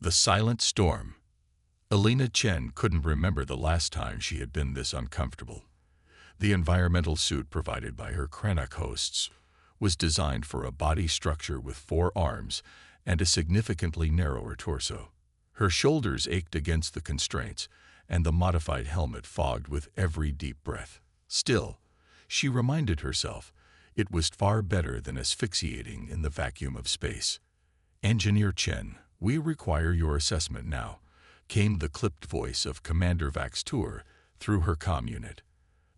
The silent storm. Alina Chen couldn't remember the last time she had been this uncomfortable. The environmental suit provided by her Krenak hosts was designed for a body structure with 4 arms and a significantly narrower torso. Her shoulders ached against the constraints, and the modified helmet fogged with every deep breath. Still, she reminded herself, it was far better than asphyxiating in the vacuum of space. "Engineer Chen, we require your assessment now," came the clipped voice of Commander Vaxtour through her comm unit.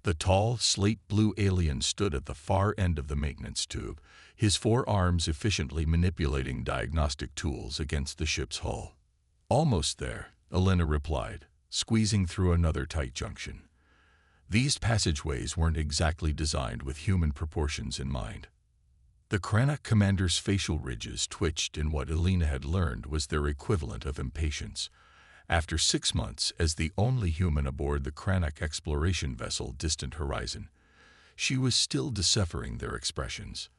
The tall, slate-blue alien stood at the far end of the maintenance tube, his 4 arms efficiently manipulating diagnostic tools against the ship's hull. "Almost there," Alina replied, squeezing through another tight junction. These passageways weren't exactly designed with human proportions in mind. The Krenak commander's facial ridges twitched in what Alina had learned was their equivalent of impatience. After 6 months as the only human aboard the Krenak exploration vessel Distant Horizon, she was still deciphering their expressions.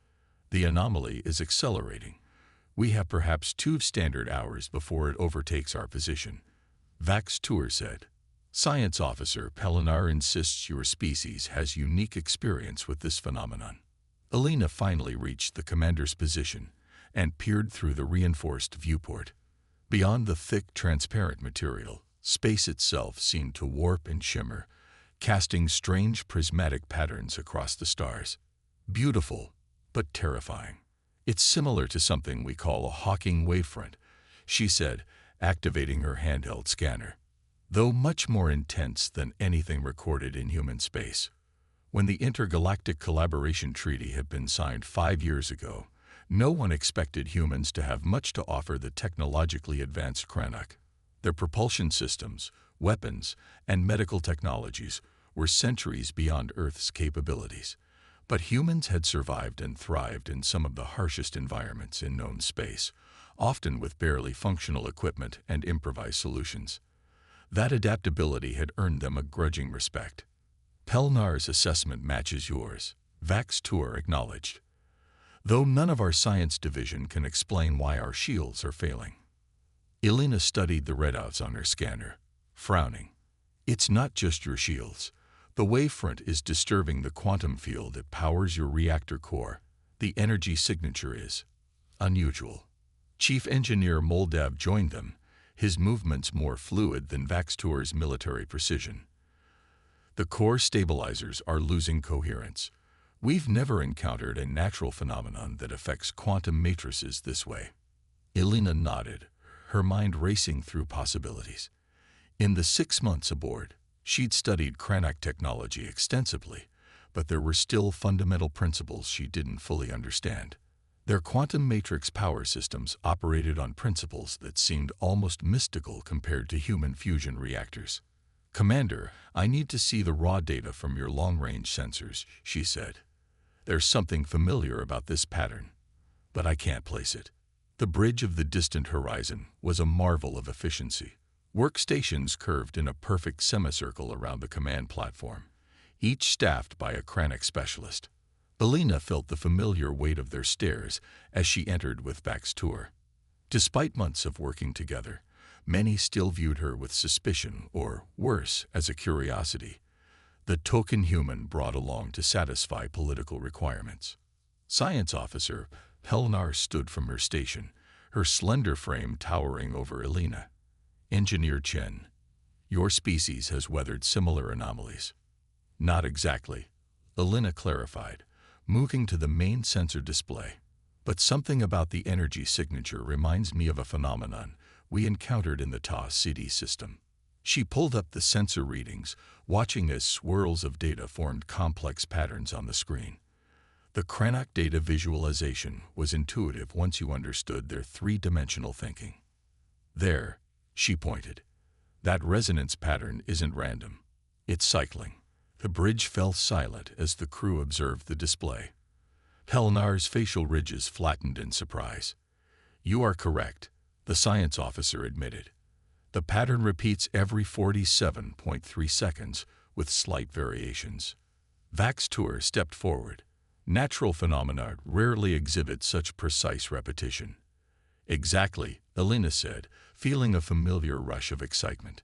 "The anomaly is accelerating. We have perhaps 2 standard hours before it overtakes our position," Vaxtour said. "Science Officer Pelinar insists your species has unique experience with this phenomenon." Alina finally reached the commander's position and peered through the reinforced viewport. Beyond the thick, transparent material, space itself seemed to warp and shimmer, casting strange prismatic patterns across the stars. "Beautiful, but terrifying. It's similar to something we call a Hawking wavefront," she said, activating her handheld scanner. "Though much more intense than anything recorded in human space." When the Intergalactic Collaboration Treaty had been signed 5 years ago, no one expected humans to have much to offer the technologically advanced Krenak. Their propulsion systems, weapons, and medical technologies were centuries beyond Earth's capabilities. But humans had survived and thrived in some of the harshest environments in known space, often with barely functional equipment and improvised solutions. That adaptability had earned them a grudging respect. "Pelnar's assessment matches yours," Vaxtour acknowledged. "Though none of our science division can explain why our shields are failing." Alina studied the readouts on her scanner, frowning. "It's not just your shields. The wavefront is disturbing the quantum field that powers your reactor core. The energy signature is unusual." Chief Engineer Moldav joined them, his movements more fluid than Vaxtour's military precision. "The core stabilizers are losing coherence. We've never encountered a natural phenomenon that affects quantum matrices this way." Alina nodded, her mind racing through possibilities. In the 6 months aboard, she'd studied Krenak technology extensively, but there were still fundamental principles she didn't fully understand. Their quantum matrix power systems operated on principles that seemed almost mystical compared to human fusion reactors. "Commander, I need to see the raw data from your long-range sensors," she said. "There's something familiar about this pattern, but I can't place it." The bridge of the Distant Horizon was a marvel of efficiency. Workstations curved in a perfect semicircle around the command platform, each staffed by a Krenak specialist. Alina felt the familiar weight of their stares as she entered with Vaxtour. Despite months of working together, many still viewed her with suspicion or, worse, as a curiosity, the token human brought along to satisfy political requirements. Science Officer Pelnar stood from her station, her slender frame towering over Alina. "Engineer Chen, your species has weathered similar anomalies." "Not exactly," Alina clarified, moving to the main sensor display. "But something about the energy signature reminds me of a phenomenon we encountered in the Ta City system." She pulled up the sensor readings, watching as swirls of data formed complex patterns on the screen. The Krenak data visualization was intuitive once you understood their 3-dimensional thinking. "There," she pointed. "That resonance pattern isn't random. It's cycling." The bridge fell silent as the crew observed the display. Pelnar's facial ridges flattened in surprise. "You are correct," the science officer admitted. "The pattern repeats every 47.3 seconds with slight variations." Vaxtour stepped forward. "Natural phenomena rarely exhibit such precise repetition." Exactly, Elena said, feeling a familiar rush of excitement.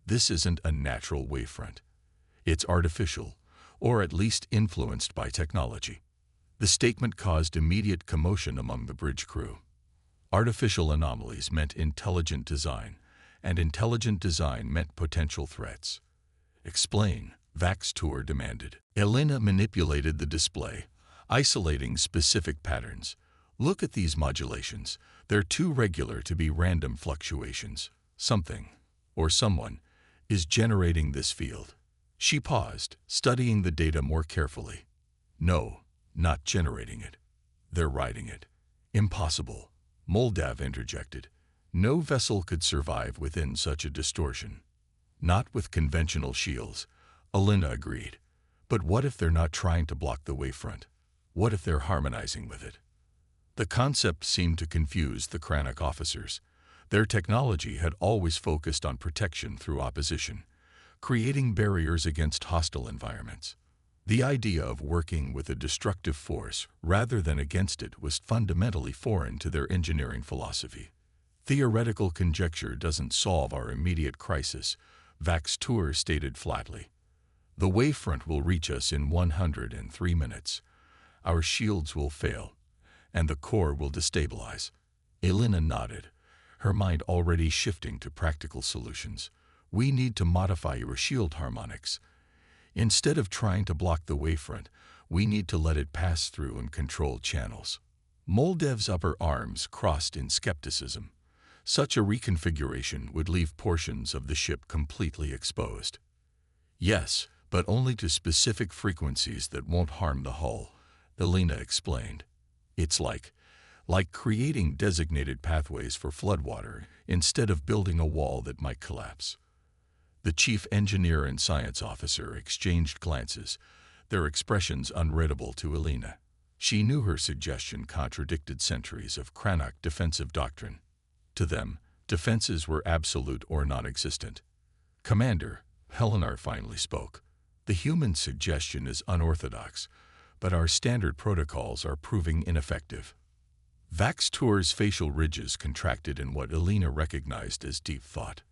This isn't a natural wavefront. It's artificial, or at least influenced by technology. The statement caused immediate commotion among the bridge crew. Artificial anomalies meant intelligent design, and intelligent design meant potential threats. Explain, Vax demanded. Elena manipulated the display, isolating specific patterns. Look at these modulations. They're too regular to be random fluctuations. Something, or someone, is generating this field. She paused, studying the data more carefully. No, not generating it. They're riding it. Impossible, Moldav interjected. No vessel could survive within such a distortion. Not with conventional shields, Elena agreed. But what if they're not trying to block the wavefront? What if they're harmonizing with it? The concept seemed to confuse the Kranach officers. Their technology had always focused on protection through opposition, creating barriers against hostile environments. The idea of working with a destructive force rather than against it was fundamentally foreign to their engineering philosophy. Theoretical conjecture doesn't solve our immediate crisis, Vax stated flatly. The wavefront will reach us in 103 minutes. Our shields will fail, and the core will destabilize. Elena nodded, her mind already shifting to practical solutions. We need to modify your shield harmonics. Instead of trying to block the wavefront, we need to let it pass through and control channels. Moldav's upper arms crossed in skepticism. Such a reconfiguration would leave portions of the ship completely exposed. Yes, but only to specific frequencies that won't harm the hull, Elena explained. It's like creating designated pathways for floodwater instead of building a wall that might collapse. The chief engineer and science officer exchanged glances, their expressions unreadable to Elena. She knew her suggestion contradicted centuries of Kranach defensive doctrine. To them, defenses were absolute or non-existent. Commander, Helenar finally spoke. The human suggestion is unorthodox, but our standard protocols are proving ineffective. Vax facial ridges contracted in what Elena recognized as deep thought.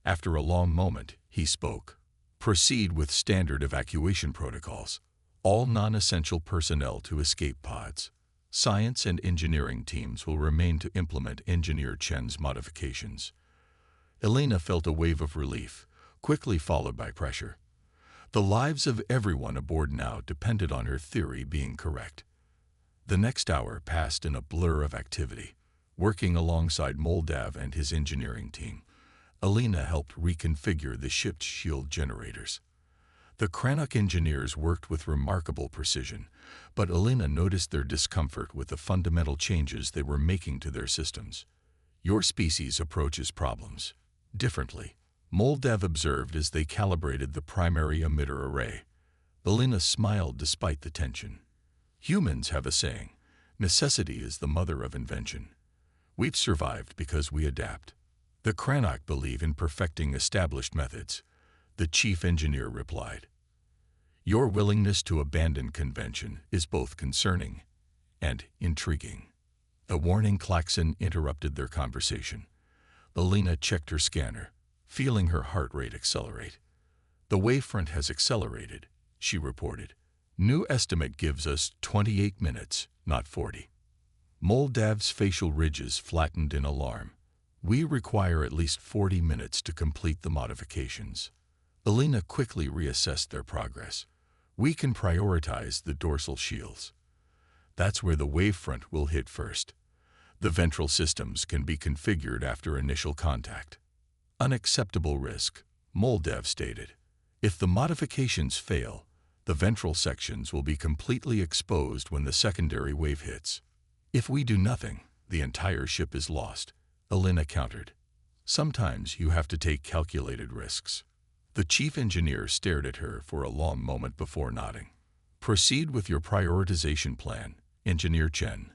After a long moment, he spoke. Proceed with standard evacuation protocols. All non-essential personnel to escape pods. Science and engineering teams will remain to implement Engineer Chen's modifications. Elena felt a wave of relief, quickly followed by pressure. The lives of everyone aboard now depended on her theory being correct. The next hour passed in a blur of activity. Working alongside Moldav and his engineering team, Elena helped reconfigure the ship's shield generators. The Kranach engineers worked with remarkable precision, but Elena noticed their discomfort with the fundamental changes they were making to their systems. Your species approaches problems differently, Moldav observed as they calibrated the primary emitter array. Elena smiled despite the tension. Humans have a saying, necessity is the mother of invention. We've survived because we adapt. The Kranach believe in perfecting established methods, the chief engineer replied. Your willingness to abandon convention is both concerning and intriguing. A warning klaxon interrupted their conversation. Elena checked her scanner, feeling her heart rate accelerate. The wavefront has accelerated, she reported. New estimate gives us 28 minutes, not 40. Moldav's facial ridges flattened in alarm. We require at least 40 minutes to complete the modifications. Elena quickly reassessed their progress. We can prioritize the dorsal shields. That's where the wavefront will hit first. The ventral systems can be configured after initial contact. Unacceptable risk, Moldav stated. If the modifications fail, the ventral sections will be completely exposed when the secondary wave hits. If we do nothing, the entire ship is lost, Elena countered. Sometimes you have to take calculated risks. The chief engineer stared at her for a long moment before nodding. Proceed with your prioritization plan, Engineer Chen.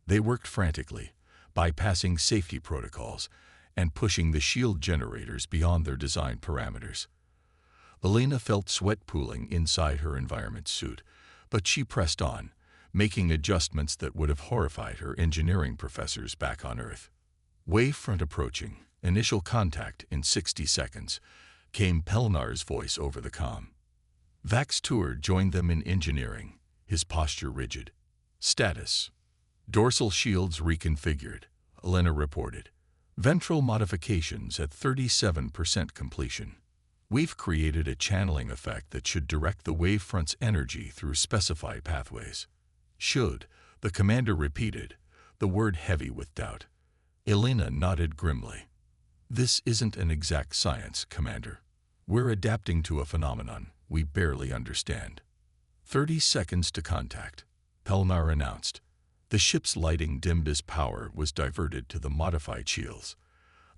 They worked frantically, bypassing safety protocols and pushing the shield generators beyond their design parameters. Elena felt sweat pooling inside her environment suit, but she pressed on, making adjustments that would have horrified her engineering professors back on Earth. Wavefront approaching, initial contact in 60 seconds, came Pelnar's voice over the comm. Vaxtour joined them in engineering, his posture rigid. Status: dorsal shields reconfigured, Elena reported. Ventral modifications at 37% completion. We've created a channeling effect that should direct the wavefront's energy through specified pathways. Should, the commander repeated, the word heavy with doubt. Elena nodded grimly. This isn't an exact science, Commander. We're adapting to a phenomenon we barely understand. 30 seconds to contact, Pelnar announced. The ship's lighting dimmed as power was diverted to the modified shields.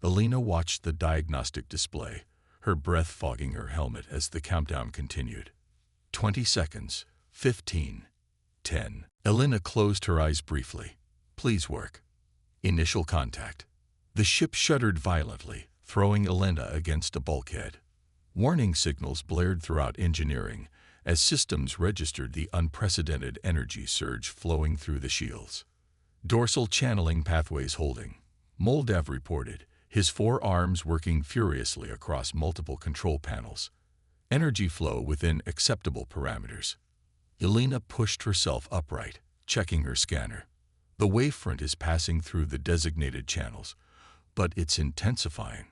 Elena watched the diagnostic display, her breath fogging her helmet as the countdown continued. 20 seconds, 15, 10. Elena closed her eyes briefly. Please work. Initial contact. The ship shuddered violently, throwing Elena against a bulkhead. Warning signals blared throughout engineering as systems registered the unprecedented energy surge flowing through the shields. Dorsal channeling pathways holding, Moldav reported, his 4 arms working furiously across multiple control panels. Energy flow within acceptable parameters. Elena pushed herself upright, checking her scanner. The wavefront is passing through the designated channels, but it's intensifying.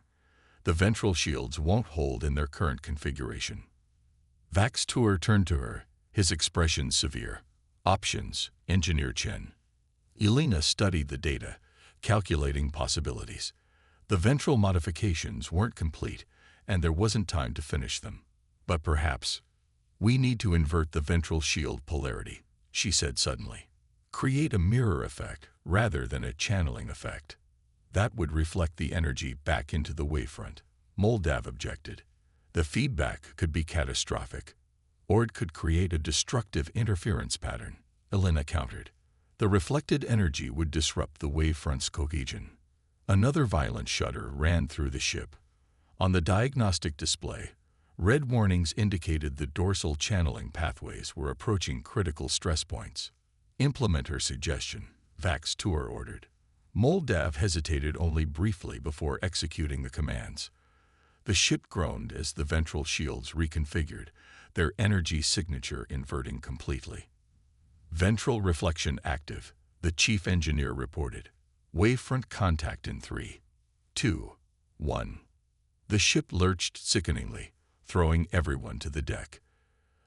The ventral shields won't hold in their current configuration. Vaxtour turned to her, his expression severe. Options, Engineer Chen. Elena studied the data, calculating possibilities. The ventral modifications weren't complete, and there wasn't time to finish them. But perhaps, we need to invert the ventral shield polarity, she said suddenly. Create a mirror effect rather than a channeling effect. That would reflect the energy back into the wavefront, Moldav objected. The feedback could be catastrophic, or it could create a destructive interference pattern, Elena countered. The reflected energy would disrupt the wavefront's cohesion. Another violent shudder ran through the ship. On the diagnostic display, red warnings indicated the dorsal channeling pathways were approaching critical stress points. Implement her suggestion, Vaxtour ordered. Moldav hesitated only briefly before executing the commands. The ship groaned as the ventral shields reconfigured, their energy signature inverting completely. Ventral reflection active, the chief engineer reported. Wavefront contact in 3, 2, 1. The ship lurched sickeningly, throwing everyone to the deck.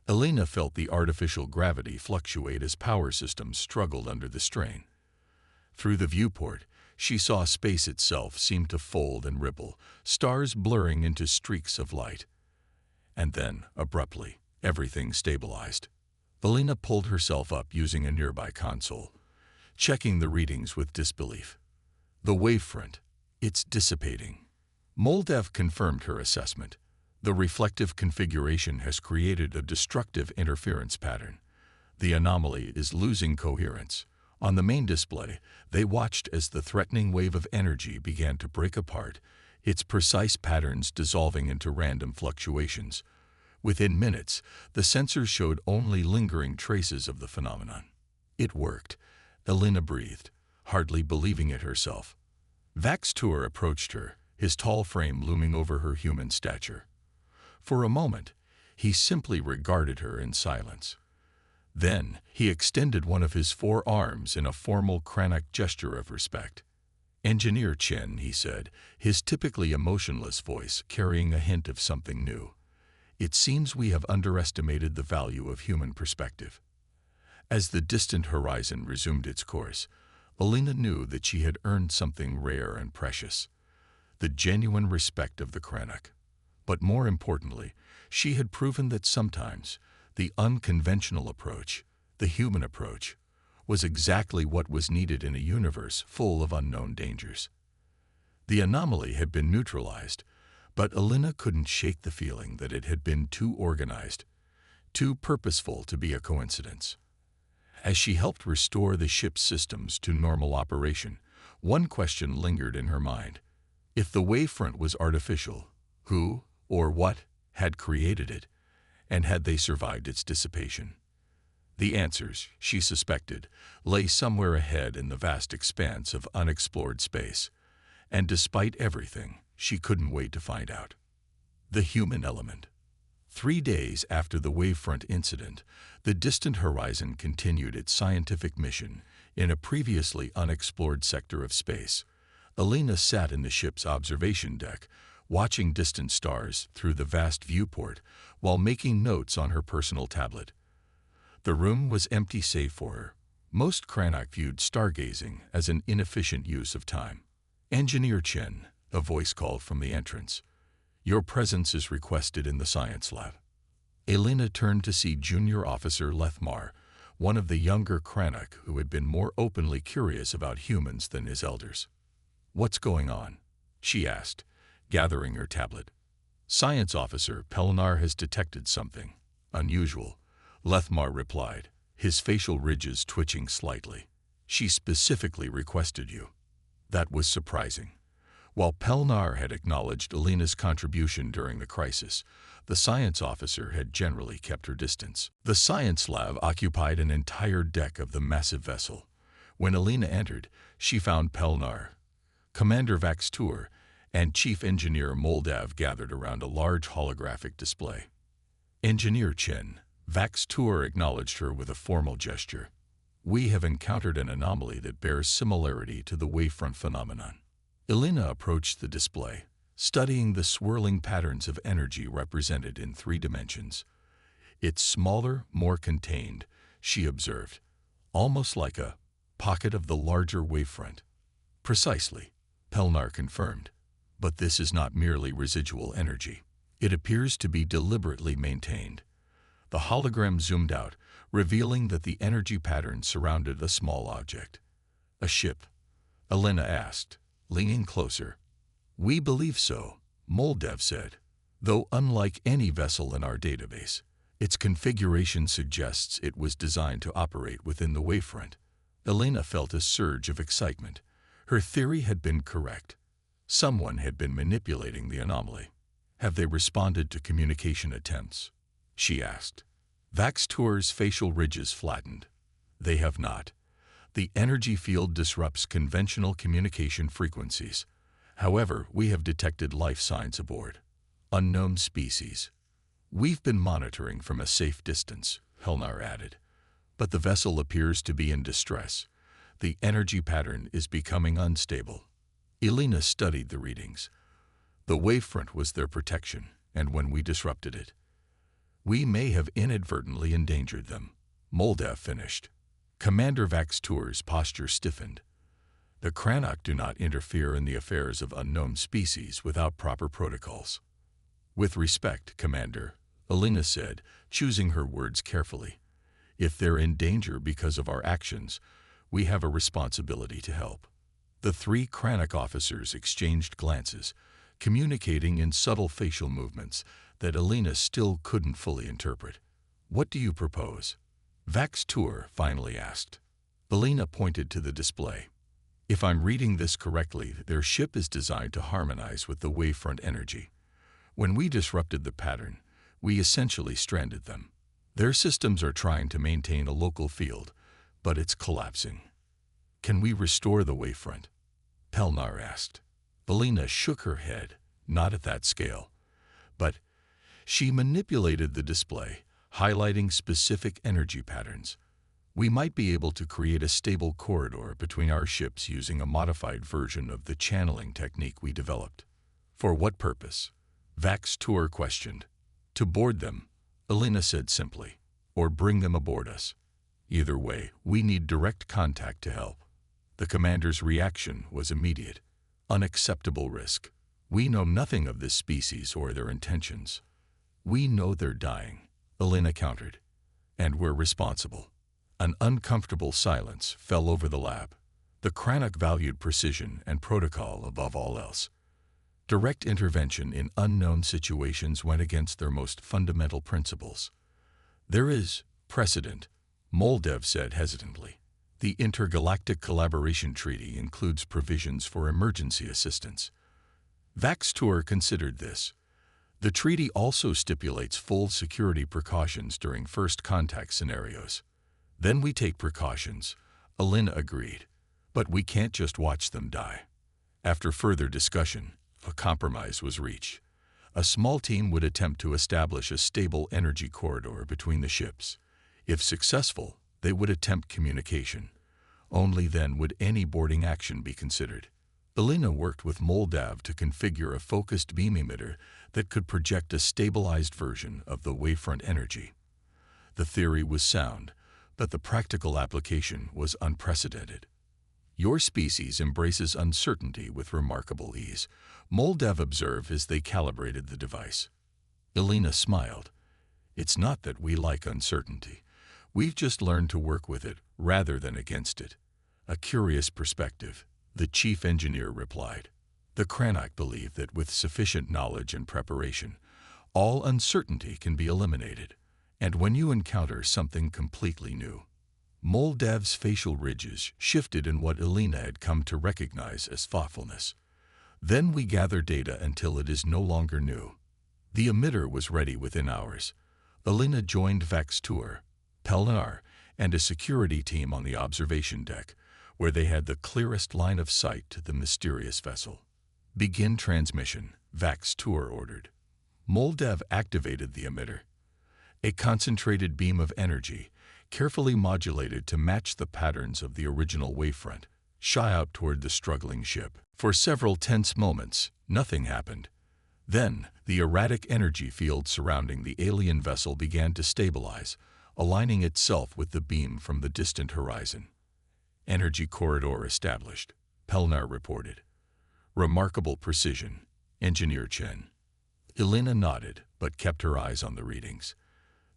Elena felt the artificial gravity fluctuate as power systems struggled under the strain. Through the viewport, she saw space itself seem to fold and ripple, stars blurring into streaks of light. And then, abruptly, everything stabilized. Elena pulled herself up using a nearby console, checking the readings with disbelief. The wavefront, it's dissipating. Moldav confirmed her assessment. The reflective configuration has created a destructive interference pattern. The anomaly is losing coherence. On the main display, they watched as the threatening wave of energy began to break apart, its precise patterns dissolving into random fluctuations. Within minutes, the sensors showed only lingering traces of the phenomenon. It worked, Elena breathed, hardly believing it herself. Vaxtour approached her, his tall frame looming over her human stature. For a moment, he simply regarded her in silence. Then, he extended one of his 4 arms in a formal Kranach gesture of respect. Engineer Chen, he said, his typically emotionless voice carrying a hint of something new. It seems we have underestimated the value of human perspective. As the distant horizon resumed its course, Elena knew that she had earned something rare and precious, the genuine respect of the Kranach. But more importantly, she had proven that sometimes the unconventional approach, the human approach, was exactly what was needed in a universe full of unknown dangers. The anomaly had been neutralized, but Elena couldn't shake the feeling that it had been too organized, too purposeful to be a coincidence. As she helped restore the ship's systems to normal operation, one question lingered in her mind. If the wavefront was artificial, who or what had created it, and had they survived its dissipation? The answers, she suspected, lay somewhere ahead in the vast expanse of unexplored space. And despite everything, she couldn't wait to find out. The human element. 3 days after the wavefront incident, the distant horizon continued its scientific mission in a previously unexplored sector of space. Alina sat in the ship's observation deck, watching distant stars through the vast viewport while making notes on her personal tablet. The room was empty save for her. Most Cranach viewed stargazing as an inefficient use of time. "Engineer Chen," a voice called from the entrance. "Your presence is requested in the science lab." Alina turned to see Junior Officer Lethmar, one of the younger Cranach who had been more openly curious about humans than his elders. "What's going on?" she asked, gathering her tablet. "Science Officer Pelnar has detected something unusual," Lethmar replied, his facial ridges twitching slightly. "She specifically requested you." That was surprising. While Pelnar had acknowledged Alina's contribution during the crisis, the science officer had generally kept her distance. The science lab occupied an entire deck of the massive vessel. When Alina entered, she found Pelnar, Commander Vaxtur, and Chief Engineer Moldav gathered around a large holographic display. "Engineer Chen," Vaxtur acknowledged her with a formal gesture. "We have encountered an anomaly that bears similarity to the wavefront phenomenon." Alina approached the display, studying the swirling patterns of energy represented in 3 dimensions. "It's smaller, more contained," she observed, "almost like a pocket of the larger wavefront." "Precisely," Pelnar confirmed. "But this is not merely residual energy. It appears to be deliberately maintained." The hologram zoomed out, revealing that the energy pattern surrounded a small object. "A ship?" Alina asked, leaning closer. "We believe so," Moldav said. "Though unlike any vessel in our database, its configuration suggests it was designed to operate within the wavefront." Alina felt a surge of excitement. Her theory had been correct. Someone had been manipulating the anomaly. "Have they responded to communication attempts?" she asked. Vaxtur's facial ridges flattened. "They have not. The energy field disrupts conventional communication frequencies. However, we have detected life signs aboard. Unknown species. We've been monitoring from a safe distance," Pelnar added. "But the vessel appears to be in distress. The energy pattern is becoming unstable." Alina studied the readings. "The wavefront was their protection, and when we disrupted it, we may have inadvertently endangered them," Moldav finished. Commander Vaxtur's posture stiffened. "The Cranach do not interfere in the affairs of unknown species without proper protocols." "With respect, Commander," Alina said, choosing her words carefully. "If they're in danger because of our actions, we have a responsibility to help." The 3 Cranach officers exchanged glances, communicating in subtle facial movements that Alina still couldn't fully interpret. "What do you propose?" Vaxtur finally asked. Alina pointed to the display. "If I'm reading this correctly, their ship is designed to harmonize with the wavefront energy. When we disrupted the pattern, we essentially stranded them. Their systems are trying to maintain a local field, but it's collapsing." "Can we restore the wavefront?" Pelnar asked. Alina shook her head, "Not at that scale." But she manipulated the display, highlighting specific energy patterns. "We might be able to create a stable corridor between our ships using a modified version of the channeling technique we developed." "For what purpose?" Vaxtur questioned. "To board them," Alina said simply, "or bring them aboard us. Either way, we need direct contact to help." The commander's reaction was immediate. "Unacceptable risk. We know nothing of this species or their intentions." "We know they're dying," Alina countered. "And we're responsible." An uncomfortable silence fell over the lab. The Cranach valued precision and protocol above all else. Direct intervention in unknown situations went against their most fundamental principles. "There is precedent," Moldav said hesitantly. "The Intergalactic Collaboration Treaty includes provisions for emergency assistance." Vaxtur considered this. "The treaty also stipulates full security precautions during first contact scenarios." Then we take precautions, Elena agreed. But we can't just watch them die. After further discussion, a compromise was reached. A small team would attempt to establish a stable energy corridor between the ships. If successful, they would attempt communication. Only then would any boarding action be considered. Elena worked with Moldav to configure a focused beam emitter that could project a stabilized version of the wavefront energy. The theory was sound, but the practical application was unprecedented. Your species embraces uncertainty with remarkable ease, Moldav observed as they calibrated the device. Elena smiled. It's not that we like uncertainty. We've just learned to work with it rather than against it. A curious perspective, the chief engineer replied. The Cranach believe that with sufficient knowledge and preparation, all uncertainty can be eliminated. And when you encounter something completely new, Moldav's facial ridges shifted in what Elena had come to recognize as thoughtfulness. Then we gather data until it is no longer new. The emitter was ready within hours. Elena joined Vaxtur, Pelnar, and a security team on the observation deck, where they had the clearest line of sight to the mysterious vessel. Begin transmission, Vaxtur ordered. Moldav activated the emitter. A concentrated beam of energy, carefully modulated to match the patterns of the original wavefront, shot out toward the struggling ship. For several tense moments, nothing happened. Then, the erratic energy field surrounding the alien vessel began to stabilize, aligning itself with the beam from the distant horizon. Energy corridor established, Pelnar reported. Remarkable precision, Engineer Chen. Elena nodded, but kept her eyes on the readings.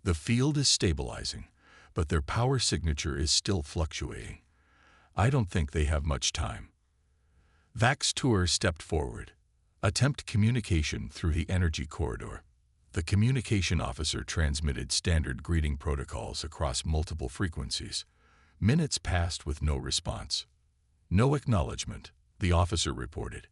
The field is stabilizing, but their power signature is still fluctuating. I don't think they have much time. Vaxtur stepped forward. Attempt communication through the energy corridor. The communication officer transmitted standard greeting protocols across multiple frequencies. Minutes passed with no response. No acknowledgement, the officer reported.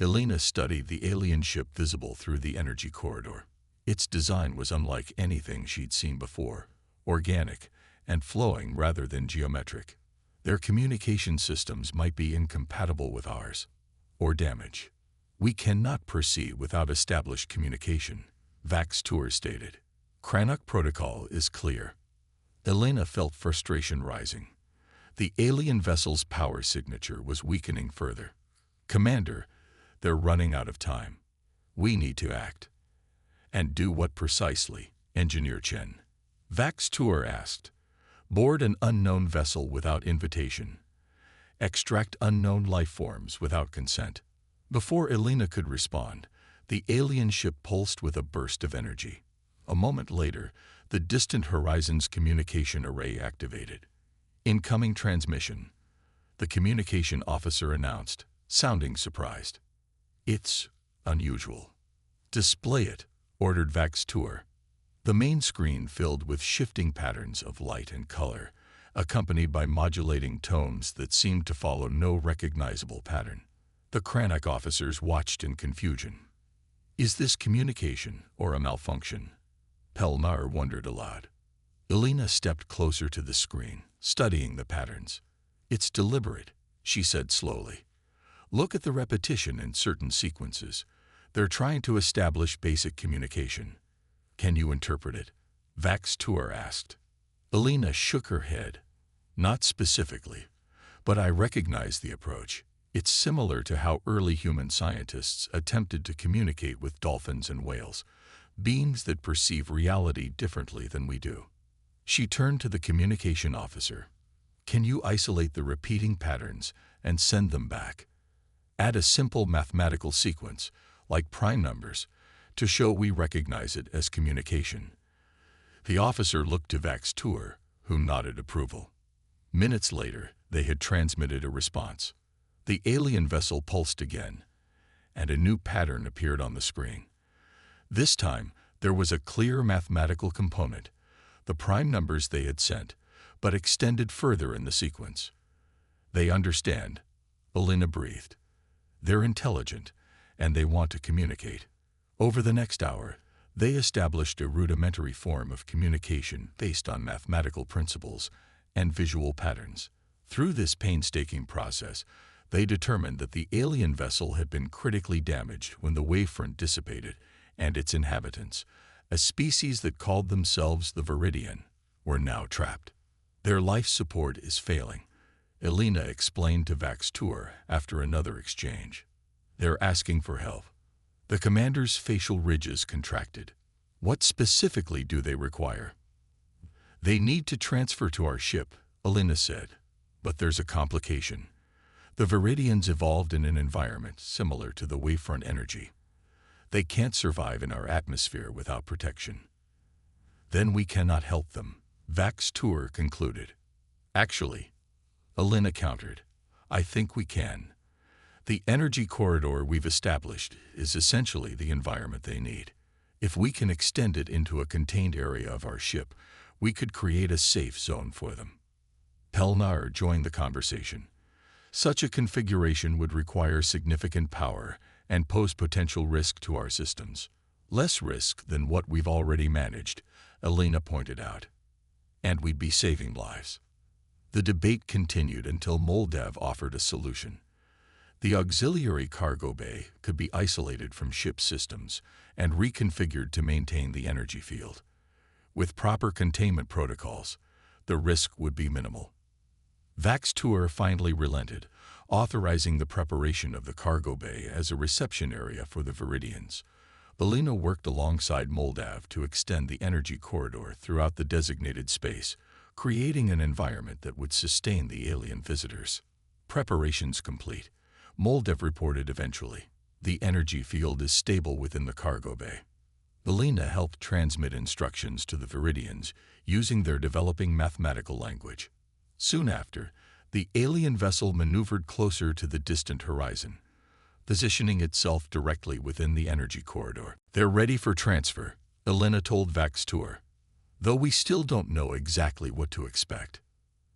Elena studied the alien ship visible through the energy corridor. Its design was unlike anything she'd seen before, organic and flowing rather than geometric. Their communication systems might be incompatible with ours, or damaged. We cannot proceed without established communication, Vaxtur stated. Cranach protocol is clear. Elena felt frustration rising. The alien vessel's power signature was weakening further. Commander, they're running out of time. We need to act. And do what precisely, Engineer Chen? Vaxtur asked. Board an unknown vessel without invitation. Extract unknown life forms without consent. Before Elena could respond, the alien ship pulsed with a burst of energy. A moment later, the distant horizon's communication array activated. Incoming transmission, the communication officer announced, sounding surprised. It's unusual. Display it, ordered Vaxtur. The main screen filled with shifting patterns of light and color, accompanied by modulating tones that seemed to follow no recognizable pattern. The Cranach officers watched in confusion. Is this communication or a malfunction? Pelnar wondered aloud. Elena stepped closer to the screen, studying the patterns. It's deliberate, she said slowly. Look at the repetition in certain sequences. They're trying to establish basic communication. Can you interpret it? Vaxtur asked. Elena shook her head. Not specifically, but I recognize the approach. It's similar to how early human scientists attempted to communicate with dolphins and whales, beings that perceive reality differently than we do. She turned to the communication officer. Can you isolate the repeating patterns and send them back? Add a simple mathematical sequence, like prime numbers, to show we recognize it as communication. The officer looked to Vaxtur, who nodded approval. Minutes later, they had transmitted a response. The alien vessel pulsed again, and a new pattern appeared on the screen. This time, there was a clear mathematical component, the prime numbers they had sent, but extended further in the sequence. They understand, Elena breathed. They're intelligent, and they want to communicate. Over the next hour, they established a rudimentary form of communication based on mathematical principles and visual patterns. Through this painstaking process, they determined that the alien vessel had been critically damaged when the wavefront dissipated, and its inhabitants, a species that called themselves the Viridian, were now trapped. Their life support is failing, Elena explained to Vaxtour after another exchange. They're asking for help. The commander's facial ridges contracted. What specifically do they require? They need to transfer to our ship, Elena said. But there's a complication. The Viridians evolved in an environment similar to the wavefront energy. They can't survive in our atmosphere without protection. Then we cannot help them, Vaxtour concluded. Actually, Elena countered, I think we can. The energy corridor we've established is essentially the environment they need. If we can extend it into a contained area of our ship, we could create a safe zone for them. Pelnar joined the conversation. Such a configuration would require significant power and pose potential risk to our systems. Less risk than what we've already managed, Elena pointed out. And we'd be saving lives. The debate continued until Moldav offered a solution. The auxiliary cargo bay could be isolated from ship systems and reconfigured to maintain the energy field. With proper containment protocols, the risk would be minimal. Vaxtour finally relented, authorizing the preparation of the cargo bay as a reception area for the Viridians. Elena worked alongside Moldav to extend the energy corridor throughout the designated space, creating an environment that would sustain the alien visitors. Preparations complete, Moldav reported eventually. The energy field is stable within the cargo bay. Elena helped transmit instructions to the Viridians using their developing mathematical language. Soon after, the alien vessel maneuvered closer to the distant horizon, positioning itself directly within the energy corridor. They're ready for transfer, Elena told Vaxtour, though we still don't know exactly what to expect.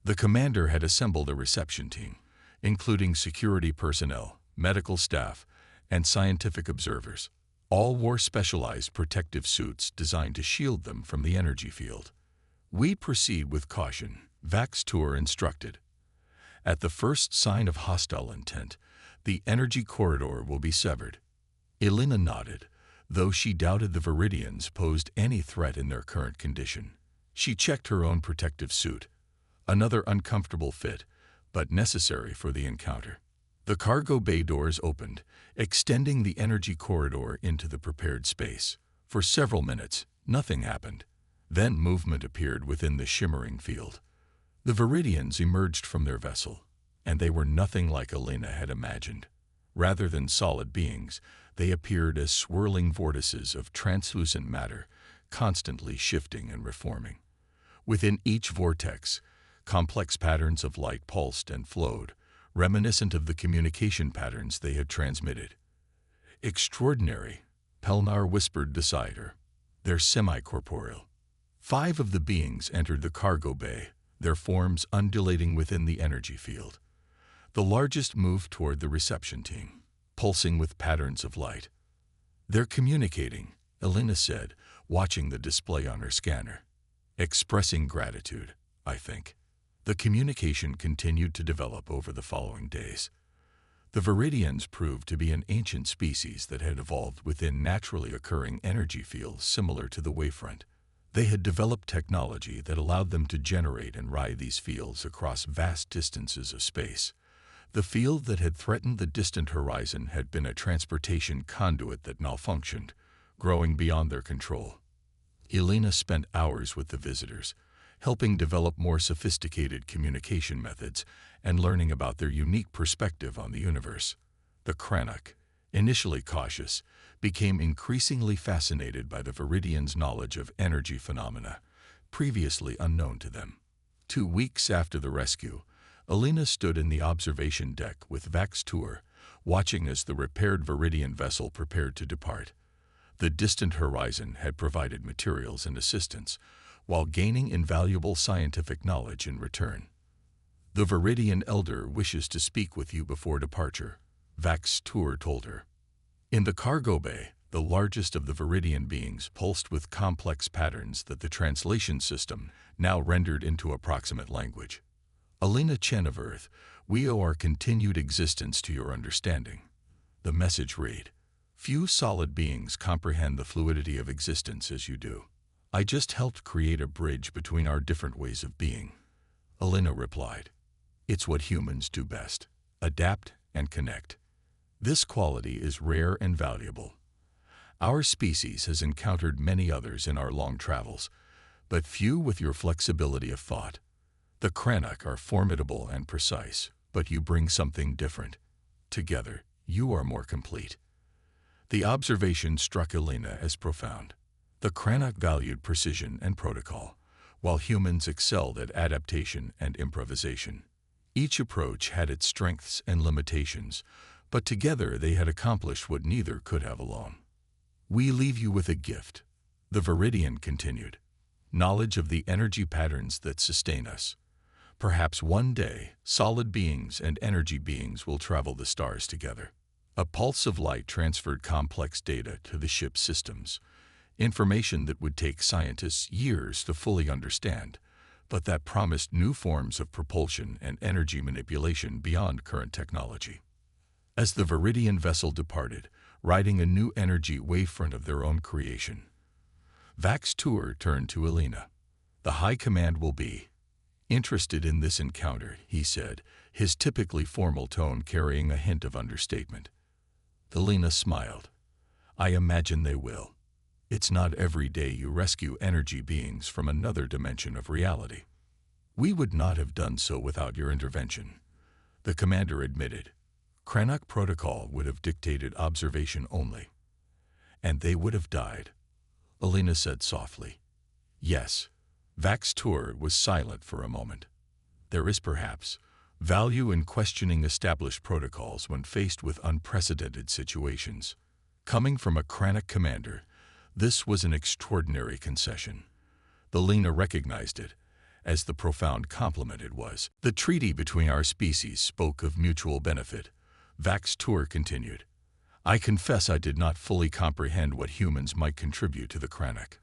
The commander had assembled a reception team, including security personnel, medical staff, and scientific observers. All wore specialized protective suits designed to shield them from the energy field. We proceed with caution, Vaxtour instructed. At the first sign of hostile intent, the energy corridor will be severed. Elena nodded, though she doubted the Viridians posed any threat in their current condition. She checked her own protective suit, another uncomfortable fit, but necessary for the encounter. The cargo bay doors opened, extending the energy corridor into the prepared space. For several minutes, nothing happened. Then movement appeared within the shimmering field. The Viridians emerged from their vessel, and they were nothing like Elena had imagined. Rather than solid beings, they appeared as swirling vortices of translucent matter, constantly shifting and reforming. Within each vortex, complex patterns of light pulsed and flowed, reminiscent of the communication patterns they had transmitted. Extraordinary, Pelnar whispered beside her. They're semi-corporeal. 5 of the beings entered the cargo bay, their forms undulating within the energy field. The largest moved toward the reception team, pulsing with patterns of light. They're communicating, Elena said, watching the display on her scanner. Expressing gratitude, I think. The communication continued to develop over the following days. The Viridians proved to be an ancient species that had evolved within naturally occurring energy fields similar to the wavefront. They had developed technology that allowed them to generate and ride these fields across vast distances of space. The field that had threatened the distant horizon had been a transportation conduit that malfunctioned, growing beyond their control. Elena spent hours with the visitors, helping develop more sophisticated communication methods and learning about their unique perspective on the universe. The Kranok, initially cautious, became increasingly fascinated by the Viridians' knowledge of energy phenomena, previously unknown to them. 2 weeks after the rescue, Elena stood in the observation deck with Vaxtour, watching as the repaired Viridian vessel prepared to depart. The distant horizon had provided materials and assistance, while gaining invaluable scientific knowledge in return. The Viridian elder wishes to speak with you before departure, Vaxtour told her. In the cargo bay, the largest of the Viridian beings, pulsed with complex patterns that the translation system now rendered into approximate language. Alina Chen of Earth, we owe our continued existence to your understanding. The message read, few solid beings comprehend the fluidity of existence as you do. I just helped create a bridge between our different ways of being. Alina replied, it's what humans do best, adapt and connect. This quality is rare and valuable. Our species has encountered many others in our long travels, but few with your flexibility of thought. The Kranok are formidable and precise, but you bring something different. Together, you are more complete. The observation struck Alina as profound. The Kranok valued precision and protocol, while humans excelled at adaptation and improvisation. Each approach had its strengths and limitations, but together they had accomplished what neither could have alone. We leave you with a gift, the Viridian continued, knowledge of the energy patterns that sustain us. Perhaps one day, solid beings and energy beings will travel the stars together. A pulse of light transferred complex data to the ship's systems, information that would take scientists years to fully understand, but that promised new forms of propulsion and energy manipulation beyond current technology. As the Viridian vessel departed, riding a new energy wavefront of their own creation, Vax Tour turned to Alina. The High Command will be interested in this encounter, he said, his typically formal tone carrying a hint of understatement. Alina smiled. I imagine they will. It's not every day you rescue energy beings from another dimension of reality. We would not have done so without your intervention, the commander admitted. Kranok protocol would have dictated observation only. And they would have died, Alina said softly. Yes. Vax Tour was silent for a moment. There is perhaps value in questioning established protocols when faced with unprecedented situations. Coming from a Kranok commander, this was an extraordinary concession. Alina recognized it as the profound compliment it was. The treaty between our species spoke of mutual benefit. Vax Tour continued. I confess I did not fully comprehend what humans might contribute to the Kranok.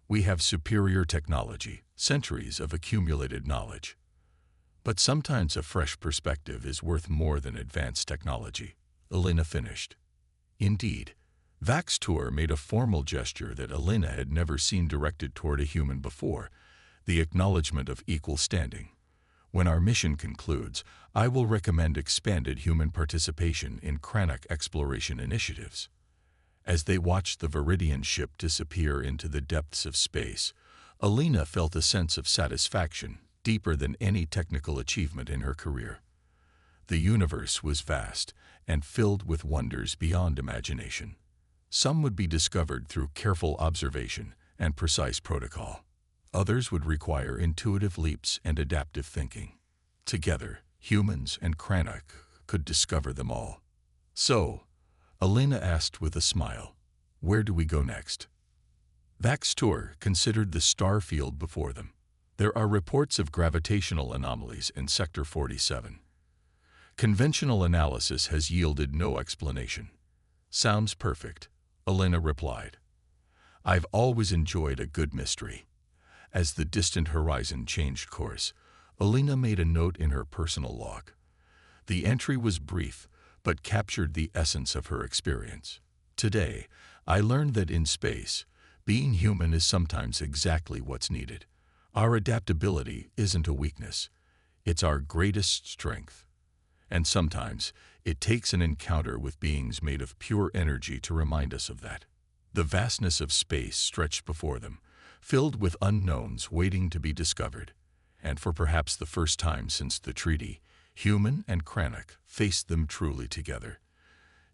We have superior technology, centuries of accumulated knowledge. But sometimes a fresh perspective is worth more than advanced technology, Alina finished. Indeed, Vax Tour made a formal gesture that Alina had never seen directed toward a human before, the acknowledgement of equal standing. When our mission concludes, I will recommend expanded human participation in Kranok exploration initiatives. As they watched the Viridian ship disappear into the depths of space, Alina felt a sense of satisfaction deeper than any technical achievement in her career. The universe was vast and filled with wonders beyond imagination. Some would be discovered through careful observation and precise protocol. Others would require intuitive leaps and adaptive thinking. Together, humans and Kranok could discover them all. So, Alina asked with a smile, where do we go next? Vax Tour considered the star field before them. There are reports of gravitational anomalies in Sector 47. Conventional analysis has yielded no explanation. Sounds perfect, Alina replied. I've always enjoyed a good mystery. As the distant horizon changed course, Alina made a note in her personal log. The entry was brief, but captured the essence of her experience. Today, I learned that in space, being human is sometimes exactly what's needed. Our adaptability isn't a weakness. It's our greatest strength. And sometimes, it takes an encounter with beings made of pure energy to remind us of that. The vastness of space stretched before them, filled with unknowns waiting to be discovered. And for perhaps the first time since the treaty, human and Kranok faced them truly together.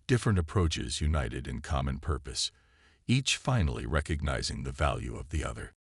Different approaches united in common purpose, each finally recognizing the value of the other.